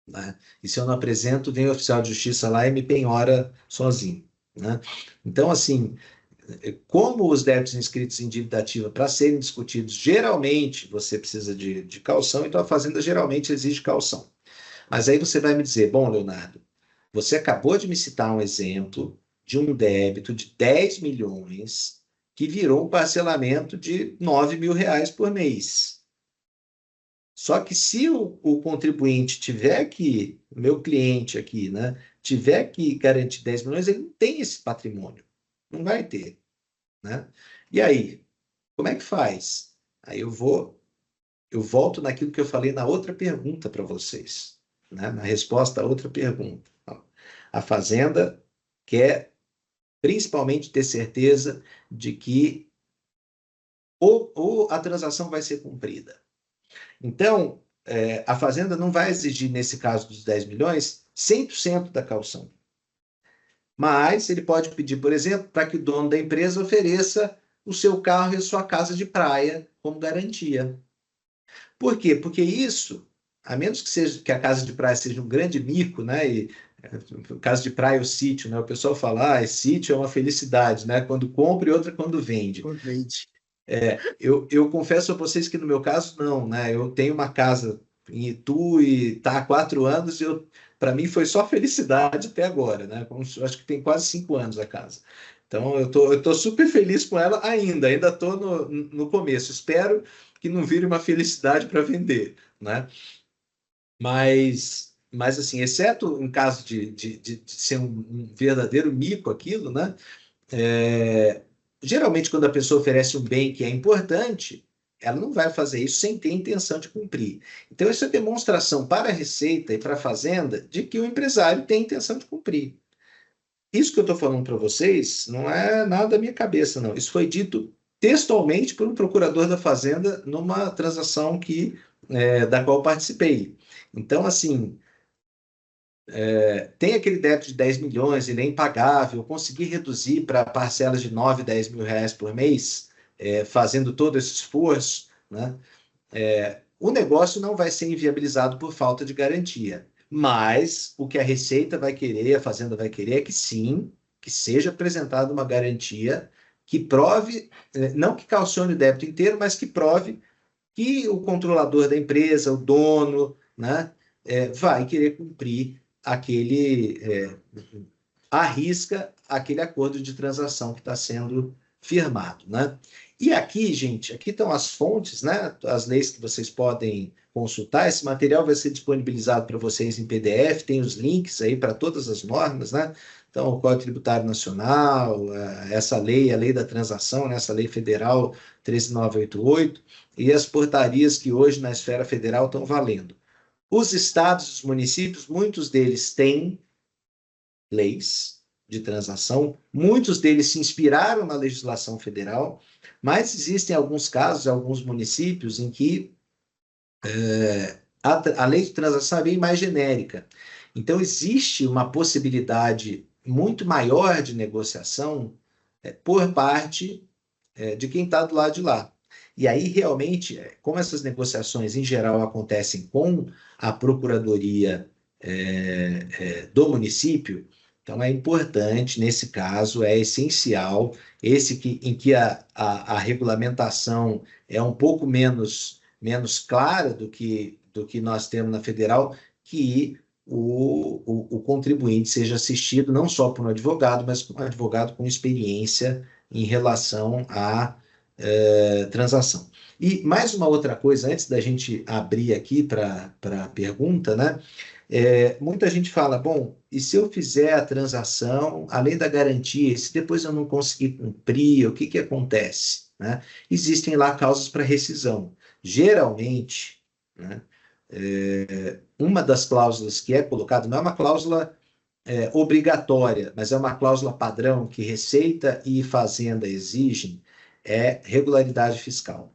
né? E se eu não apresento, vem o oficial de justiça lá e me penhora sozinho, né? Então, assim, como os débitos inscritos em dívida ativa, para serem discutidos, geralmente você precisa de caução, então a Fazenda geralmente exige caução. Mas aí você vai me dizer, bom, Leonardo, você acabou de me citar um exemplo de um débito de 10 milhões que virou um parcelamento de 9 mil reais por mês. Só que se o contribuinte tiver que, o meu cliente aqui, né, tiver que garantir 10 milhões, ele não tem esse patrimônio. Não vai ter, né? E aí, como é que faz? Aí eu volto naquilo que eu falei na outra pergunta para vocês, né? Na resposta à outra pergunta. A Fazenda quer principalmente ter certeza de que ou a transação vai ser cumprida. Então, a Fazenda não vai exigir, nesse caso dos 10 milhões, 100% da caução. Mas ele pode pedir, por exemplo, para que o dono da empresa ofereça o seu carro e a sua casa de praia como garantia. Por quê? Porque isso, a menos que a casa de praia seja um grande mico, né? E casa de praia ou sítio, né? O pessoal fala, sítio é uma felicidade, né? Quando compra e outra quando vende. Vende. Eu confesso a vocês que no meu caso não, né? Eu tenho uma casa em Itu e está há 4 anos e para mim foi só felicidade até agora, né? Acho que tem quase 5 anos a casa. Então eu tô super feliz com ela ainda estou no começo. Espero que não vire uma felicidade para vender, né? Mas Mas, assim, exceto em caso de ser um verdadeiro mico aquilo, né? Geralmente, quando a pessoa oferece um bem que é importante, ela não vai fazer isso sem ter intenção de cumprir. Então, isso é demonstração para a Receita e para a Fazenda de que o empresário tem intenção de cumprir. Isso que eu estou falando para vocês não é nada da minha cabeça, não. Isso foi dito textualmente por um procurador da Fazenda numa transação da qual participei. Então, assim, tem aquele débito de 10 milhões, ele é impagável, eu consegui reduzir para parcelas de 9, 10 mil reais por mês, fazendo todo esse esforço, né? O negócio não vai ser inviabilizado por falta de garantia. Mas o que a Receita vai querer, a Fazenda vai querer, é que sim, que seja apresentada uma garantia que prove, não que calcione o débito inteiro, mas que prove que o controlador da empresa, o dono, né, vai querer cumprir arrisca aquele acordo de transação que está sendo firmado, né? E aqui, gente, aqui estão as fontes, né? As leis que vocês podem consultar. Esse material vai ser disponibilizado para vocês em PDF, tem os links aí para todas as normas, né? Então, o Código Tributário Nacional, essa lei, a lei da transação, né? Essa lei federal 13988, e as portarias que hoje na esfera federal estão valendo. Os estados, os municípios, muitos deles têm leis de transação, muitos deles se inspiraram na legislação federal, mas existem alguns casos, alguns municípios em que a lei de transação é bem mais genérica. Então, existe uma possibilidade muito maior de negociação por parte de quem está do lado de lá. E aí, realmente, como essas negociações, em geral, acontecem com a procuradoria do município, então é importante, nesse caso, é essencial, em que a regulamentação é um pouco menos clara do que nós temos na federal, que o contribuinte seja assistido não só por um advogado, mas por um advogado com experiência em relação à transação. E mais uma outra coisa, antes da gente abrir aqui para a pergunta, né? Muita gente fala, bom, e se eu fizer a transação, além da garantia, se depois eu não conseguir cumprir, o que acontece? Né? Existem lá causas para rescisão. Geralmente, né, uma das cláusulas que é colocada, não é uma cláusula obrigatória, mas é uma cláusula padrão que Receita e Fazenda exigem, é regularidade fiscal.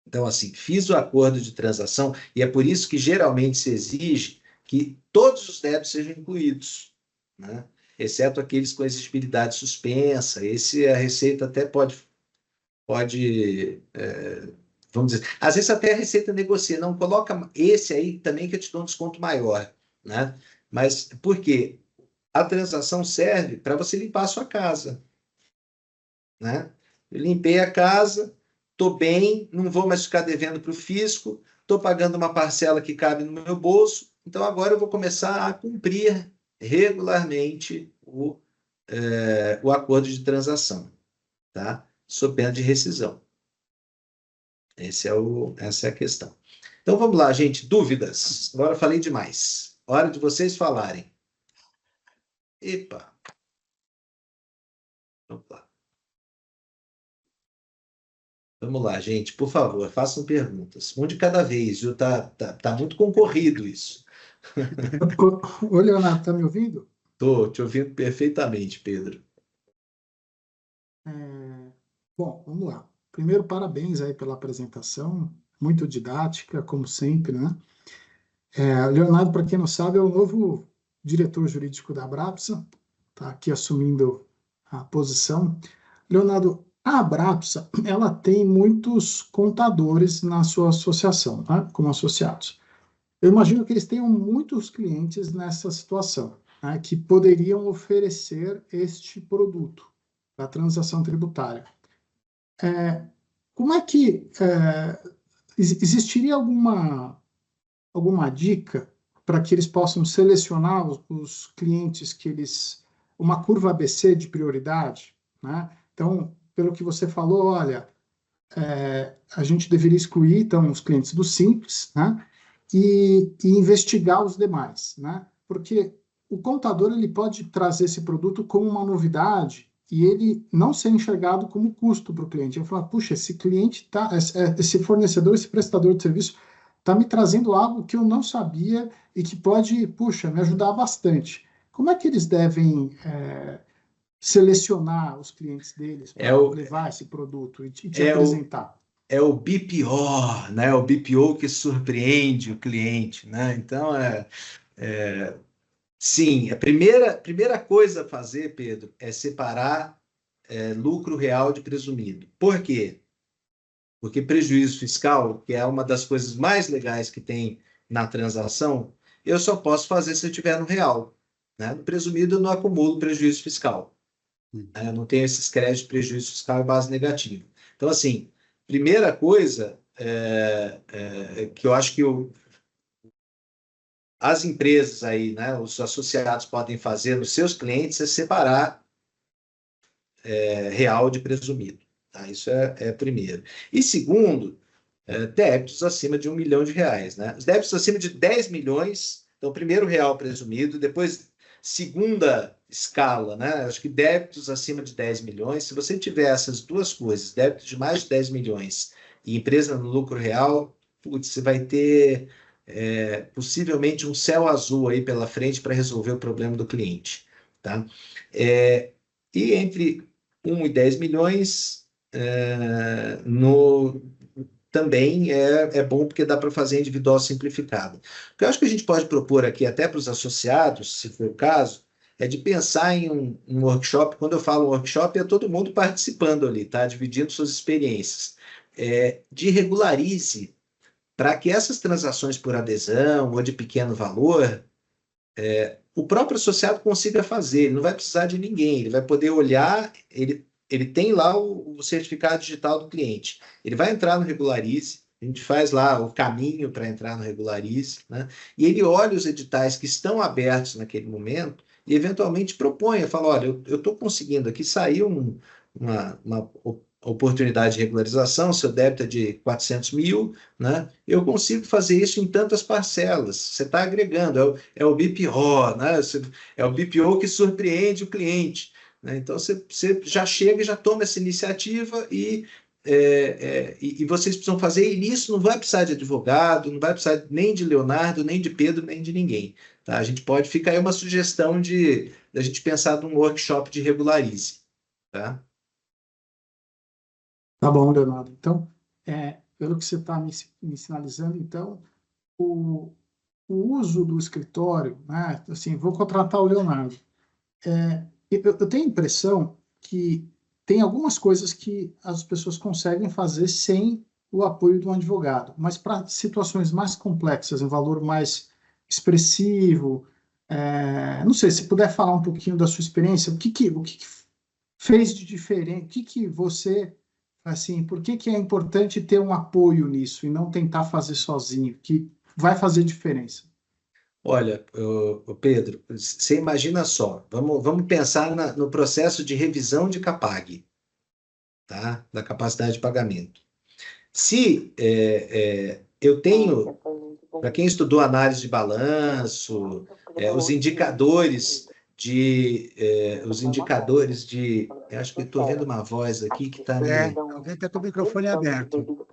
Então, assim, fiz o acordo de transação e é por isso que geralmente se exige que todos os débitos sejam incluídos, né? Exceto aqueles com exigibilidade suspensa. Esse a Receita até pode vamos dizer, às vezes até a Receita negocia, não coloca esse aí também que eu te dou um desconto maior, né? Mas por quê? A transação serve para você limpar a sua casa, né? Eu limpei a casa, estou bem, não vou mais ficar devendo para o fisco, estou pagando uma parcela que cabe no meu bolso, então agora eu vou começar a cumprir regularmente o acordo de transação, tá? Sob pena de rescisão. Essa é a questão. Então vamos lá, gente. Dúvidas? Agora eu falei demais. Hora de vocês falarem. Epa! Vamos lá. Vamos lá, gente. Por favor, façam perguntas. Um de cada vez, viu? Tá muito concorrido isso. Ô, Leonardo, tá me ouvindo? Estou te ouvindo perfeitamente, Pedro. Bom, vamos lá. Primeiro, parabéns aí pela apresentação, muito didática, como sempre, né? Leonardo, para quem não sabe, é o novo diretor jurídico da Abrapsa, está aqui assumindo a posição. Leonardo, a Abrapsa, ela tem muitos contadores na sua associação, né, como associados. Eu imagino que eles tenham muitos clientes nessa situação, né, que poderiam oferecer este produto da transação tributária. Como é que existiria alguma dica para que eles possam selecionar os clientes que uma curva ABC de prioridade, né? Então, pelo que você falou, olha, a gente deveria excluir então os clientes do Simples, né? e investigar os demais, né? Porque o contador ele pode trazer esse produto como uma novidade e ele não ser enxergado como custo para o cliente. Ele fala, puxa, esse cliente esse fornecedor, esse prestador de serviço está me trazendo algo que eu não sabia e que pode, puxa, me ajudar bastante. Como é que eles devem selecionar os clientes deles para levar esse produto e te apresentar? É o BPO, né? O BPO que surpreende o cliente, né? Então, sim, a primeira coisa a fazer, Pedro, é separar lucro real de presumido. Por quê? Porque prejuízo fiscal, que é uma das coisas mais legais que tem na transação, eu só posso fazer se eu tiver no real, né? No presumido, eu não acumulo prejuízo fiscal. Eu não tenho esses créditos de prejuízo fiscal em base negativa. Então, assim, primeira coisa que eu acho que as empresas aí, né, os associados podem fazer nos seus clientes é separar real de presumido. Tá? Isso é primeiro. E segundo, débitos acima de R$ 1 milhão, né? Os débitos acima de 10 milhões, então primeiro real presumido, depois segunda escala, né? Acho que débitos acima de 10 milhões, se você tiver essas duas coisas, débitos de mais de 10 milhões e empresa no lucro real, putz, você vai ter possivelmente um céu azul aí pela frente para resolver o problema do cliente, tá? E entre 1 e 10 milhões, também é bom porque dá para fazer individual simplificado. O que eu acho que a gente pode propor aqui, até para os associados, se for o caso, é de pensar em um workshop. Quando eu falo workshop, é todo mundo participando ali, tá? Dividindo suas experiências. De regularize, para que essas transações por adesão ou de pequeno valor, o próprio associado consiga fazer, ele não vai precisar de ninguém, ele vai poder olhar, ele tem lá o certificado digital do cliente, ele vai entrar no Regularize, a gente faz lá o caminho para entrar no Regularize, né? E ele olha os editais que estão abertos naquele momento e eventualmente propõe, fala, olha, eu estou conseguindo aqui, saiu uma oportunidade de regularização, seu débito é de 400 mil, né? Eu consigo fazer isso em tantas parcelas. Você está agregando, é o BPO, né? É o BPO que surpreende o cliente, né? Então, você já chega e já toma essa iniciativa e vocês precisam fazer, e nisso não vai precisar de advogado, não vai precisar nem de Leonardo, nem de Pedro, nem de ninguém. Tá? A gente pode ficar aí uma sugestão da gente pensar num workshop de regularize. Tá? Tá bom, Leonardo. Então, pelo que você está me sinalizando, então, o uso do escritório, né? Assim, vou contratar o Leonardo. Eu tenho a impressão que tem algumas coisas que as pessoas conseguem fazer sem o apoio de um advogado, mas para situações mais complexas, em valor mais expressivo, não sei, se puder falar um pouquinho da sua experiência, o que fez de diferente, o que você, assim, por que é importante ter um apoio nisso e não tentar fazer sozinho, que vai fazer diferença? Olha, Pedro, você imagina só, vamos pensar no processo de revisão de CAPAG, tá? Da capacidade de pagamento. Se eu tenho, para quem estudou análise de balanço, os indicadores eu acho que estou vendo uma voz aqui que está alguém está com o microfone aberto.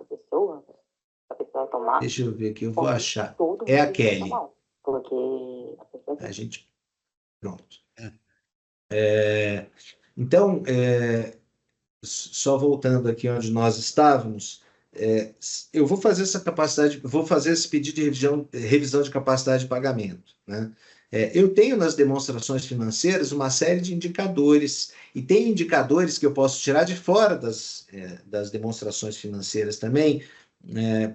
Deixa eu ver aqui, eu vou achar. É a Kelly. A gente. Pronto. Então, só voltando aqui onde nós estávamos, eu vou fazer esse pedido de revisão de capacidade de pagamento, né? Eu tenho nas demonstrações financeiras uma série de indicadores, e tem indicadores que eu posso tirar de fora das demonstrações financeiras também,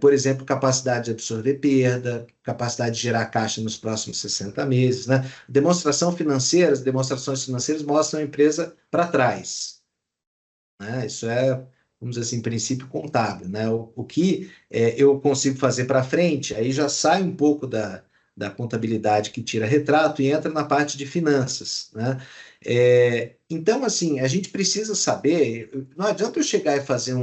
por exemplo, capacidade de absorver perda, capacidade de gerar caixa nos próximos 60 meses, né? As demonstrações financeiras mostram a empresa para trás, né? Isso vamos dizer assim, princípio contábil, né? O que eu consigo fazer para frente, aí já sai um pouco da contabilidade que tira retrato e entra na parte de finanças, né? Então, assim, a gente precisa saber, não adianta eu chegar e fazer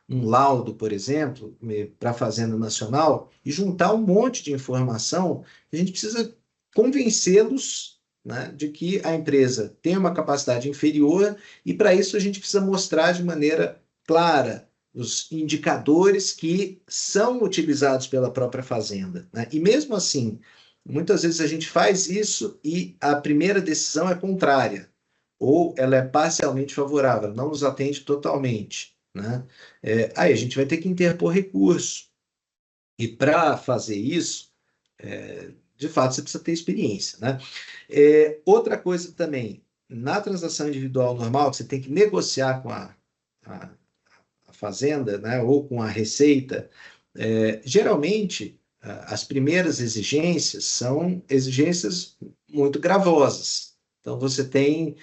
um laudo, por exemplo, para a Fazenda Nacional e juntar um monte de informação, a gente precisa convencê-los, né, de que a empresa tem uma capacidade inferior e, para isso, a gente precisa mostrar de maneira clara os indicadores que são utilizados pela própria Fazenda, né? E mesmo assim, muitas vezes a gente faz isso e a primeira decisão é contrária, ou ela é parcialmente favorável, não nos atende totalmente, né? Aí a gente vai ter que interpor recurso. E para fazer isso, de fato, você precisa ter experiência, né? Outra coisa também, na transação individual normal, que você tem que negociar com a fazenda, né, ou com a receita, geralmente as primeiras exigências são exigências muito gravosas. Então, você tem,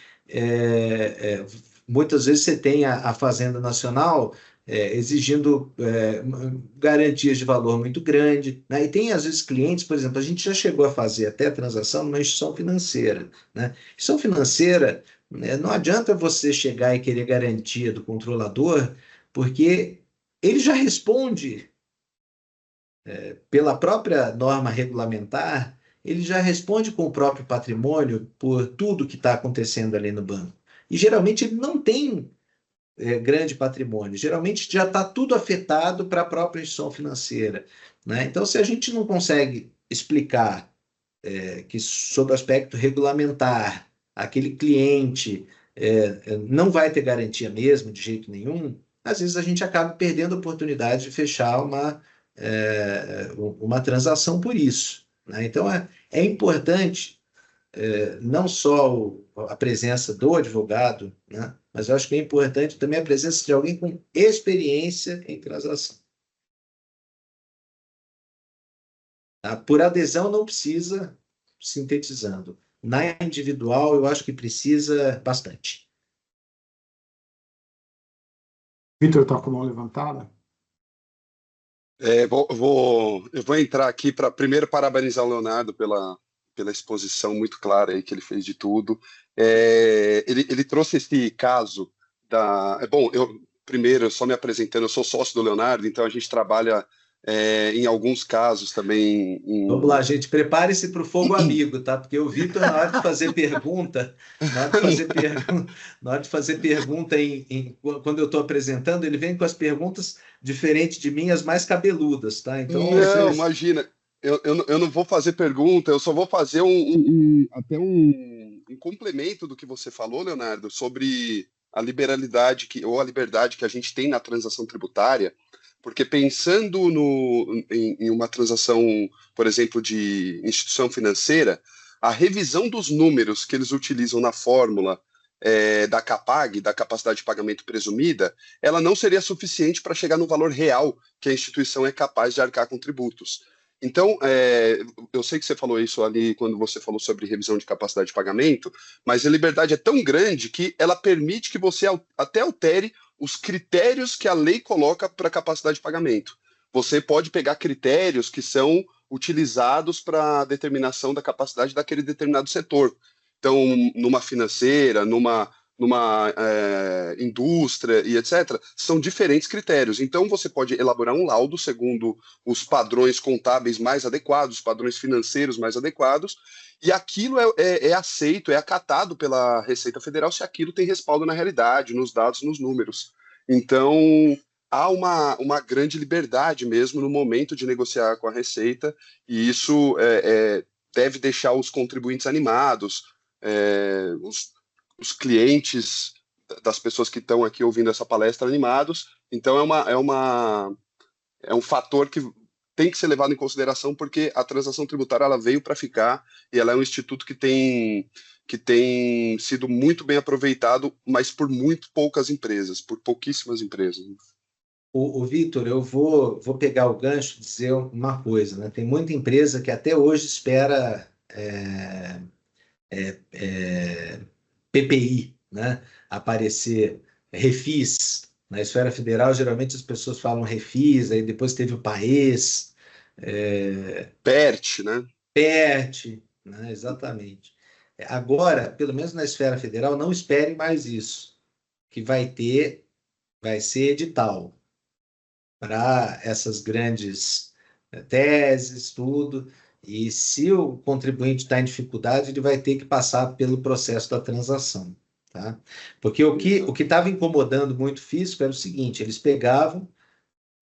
muitas vezes você tem a Fazenda Nacional exigindo garantias de valor muito grande, né? E tem, às vezes, clientes, por exemplo, a gente já chegou a fazer até transação numa instituição financeira, né? Instituição financeira, né, não adianta você chegar e querer garantia do controlador, porque ele já responde pela própria norma regulamentar, ele já responde com o próprio patrimônio por tudo que está acontecendo ali no banco. E geralmente ele não tem grande patrimônio, geralmente já está tudo afetado para a própria instituição financeira, né? Então, se a gente não consegue explicar que, sob o aspecto regulamentar, aquele cliente não vai ter garantia mesmo, de jeito nenhum, às vezes a gente acaba perdendo a oportunidade de fechar uma transação por isso, né? Então, é importante não só a presença do advogado, né? Mas eu acho que é importante também a presença de alguém com experiência em transação. Tá? Por adesão não precisa, sintetizando. Na individual, eu acho que precisa bastante. Vitor está com a mão levantada. Eu vou entrar aqui para primeiro parabenizar o Leonardo pela exposição muito clara aí que ele fez de tudo. Ele trouxe esse caso Bom, primeiro, só me apresentando, eu sou sócio do Leonardo, então a gente trabalha em alguns casos também. Vamos lá, gente, prepare-se para o fogo amigo, tá? Porque o Vitor, na hora de fazer pergunta, quando eu estou apresentando, ele vem com as perguntas diferentes de mim, as mais cabeludas, tá? Então, não, imagina, eu não vou fazer pergunta, eu só vou fazer até um complemento do que você falou, Leonardo, sobre a liberalidade ou a liberdade que a gente tem na transação tributária. Porque pensando em uma transação, por exemplo, de instituição financeira, a revisão dos números que eles utilizam na fórmula da CAPAG, da capacidade de pagamento presumida, ela não seria suficiente para chegar no valor real que a instituição é capaz de arcar com tributos. Então, eu sei que você falou isso ali quando você falou sobre revisão de capacidade de pagamento, mas a liberdade é tão grande que ela permite que você até altere os critérios que a lei coloca para capacidade de pagamento. Você pode pegar critérios que são utilizados para a determinação da capacidade daquele determinado setor. Então, numa financeira, numa indústria e etc., são diferentes critérios. Então, você pode elaborar um laudo segundo os padrões contábeis mais adequados, os padrões financeiros mais adequados, e aquilo é aceito, é acatado pela Receita Federal se aquilo tem respaldo na realidade, nos dados, nos números. Então, há uma grande liberdade mesmo no momento de negociar com a Receita, e isso deve deixar os contribuintes animados, os clientes das pessoas que estão aqui ouvindo essa palestra animados. Então, é um fator que tem que ser levado em consideração, porque a transação tributária ela veio para ficar e ela é um instituto que tem sido muito bem aproveitado, mas por muito poucas empresas, por pouquíssimas empresas. O Vitor, eu vou pegar o gancho e dizer uma coisa, né? Tem muita empresa que até hoje espera PPI, né? Aparecer, refis. Na esfera federal, geralmente as pessoas falam refis, aí depois teve o PAES. PERT, né? PERT, né? Exatamente. Agora, pelo menos na esfera federal, não espere mais isso. Que vai ser edital. para essas grandes teses, tudo. E se o contribuinte está em dificuldade, ele vai ter que passar pelo processo da transação, tá? Porque o que estava incomodando muito o fisco era o seguinte: eles pegavam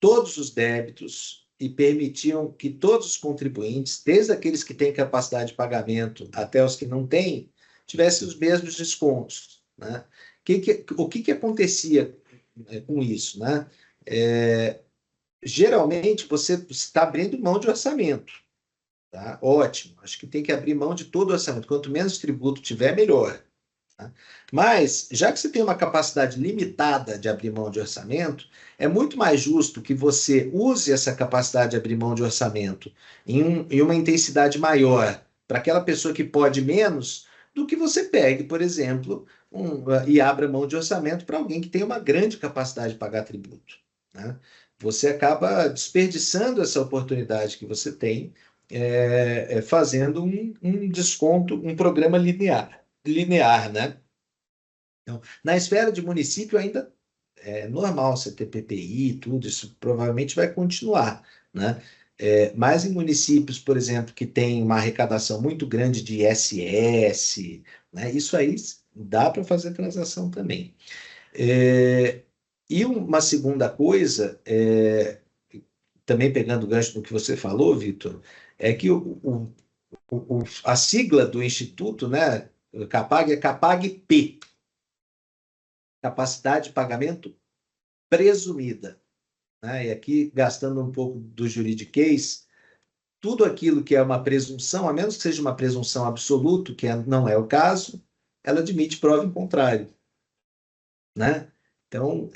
todos os débitos e permitiam que todos os contribuintes, desde aqueles que têm capacidade de pagamento até os que não têm, tivessem os mesmos descontos, né? O que acontecia com isso, né? Geralmente você está abrindo mão de orçamento, tá? Ótimo, acho que tem que abrir mão de todo o orçamento. Quanto menos tributo tiver, melhor. Tá? Mas, já que você tem uma capacidade limitada de abrir mão de orçamento, é muito mais justo que você use essa capacidade de abrir mão de orçamento em uma intensidade maior para aquela pessoa que pode menos, do que você pegue, por exemplo, e abra mão de orçamento para alguém que tem uma grande capacidade de pagar tributo, né? Você acaba desperdiçando essa oportunidade que você tem, fazendo um desconto, um programa linear, né? Então, na esfera de município ainda é normal você ter PPI e tudo, isso provavelmente vai continuar, né? Mas em municípios, por exemplo, que tem uma arrecadação muito grande de ISS, né? Isso aí dá para fazer transação também. E uma segunda coisa, também pegando o gancho do que você falou, Vitor, é que a sigla do Instituto, né, CAPAG, é CAPAG-P, capacidade de pagamento presumida, né? E aqui, gastando um pouco do juridiquês, tudo aquilo que é uma presunção, a menos que seja uma presunção absoluta, que não é o caso, ela admite prova em contrário, né? Então,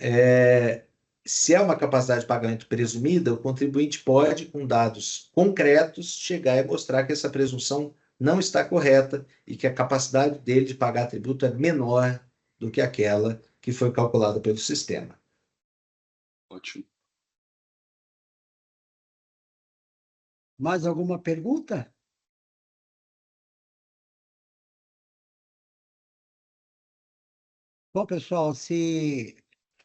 se é uma capacidade de pagamento presumida, o contribuinte pode, com dados concretos, chegar e mostrar que essa presunção não está correta e que a capacidade dele de pagar tributo é menor do que aquela que foi calculada pelo sistema. Ótimo. Mais alguma pergunta? Bom, pessoal, se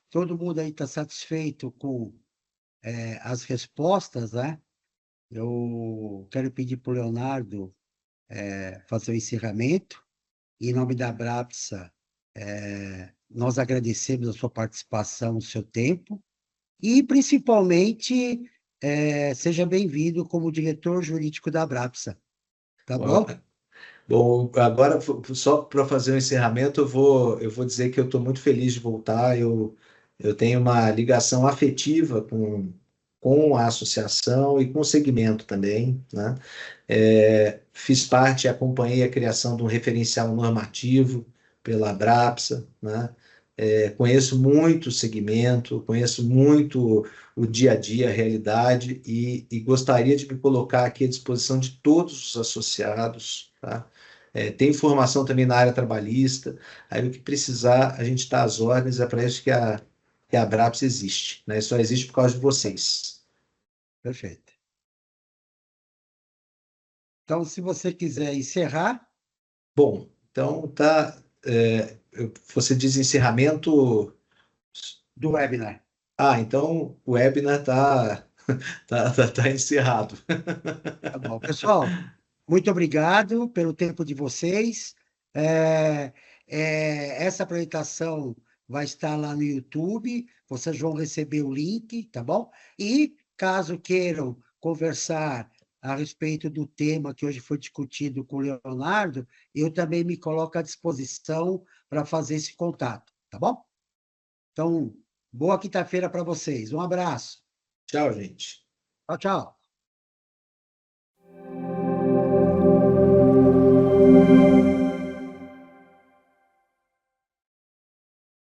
todo mundo aí está satisfeito com as respostas, né? Eu quero pedir para o Leonardo fazer o encerramento. Em nome da Abrapsa, nós agradecemos a sua participação, o seu tempo, e, principalmente, seja bem-vindo como diretor jurídico da Abrapsa. Tá bom? Bom, agora, só para fazer o encerramento, eu vou dizer que eu estou muito feliz de voltar. Eu tenho uma ligação afetiva com a associação e com o segmento também, né? Fiz parte e acompanhei a criação de um referencial normativo pela Abrapsa, né? Conheço muito o segmento, conheço muito o dia a dia, a realidade, e gostaria de me colocar aqui à disposição de todos os associados, tá? Tem informação também na área trabalhista, aí o que precisar, a gente está às ordens, é para isso que a Abrapsa existe, né? Só existe por causa de vocês. Perfeito. Então, se você quiser encerrar. Bom, então tá. Você diz encerramento Do webinar. Então o webinar tá encerrado. Tá bom. Pessoal, muito obrigado pelo tempo de vocês. Essa apresentação vai estar lá no YouTube, vocês vão receber o link, tá bom? E, caso queiram conversar a respeito do tema que hoje foi discutido com o Leonardo, eu também me coloco à disposição para fazer esse contato, tá bom? Então, boa quinta-feira para vocês. Um abraço. Tchau, gente. Tchau, tchau.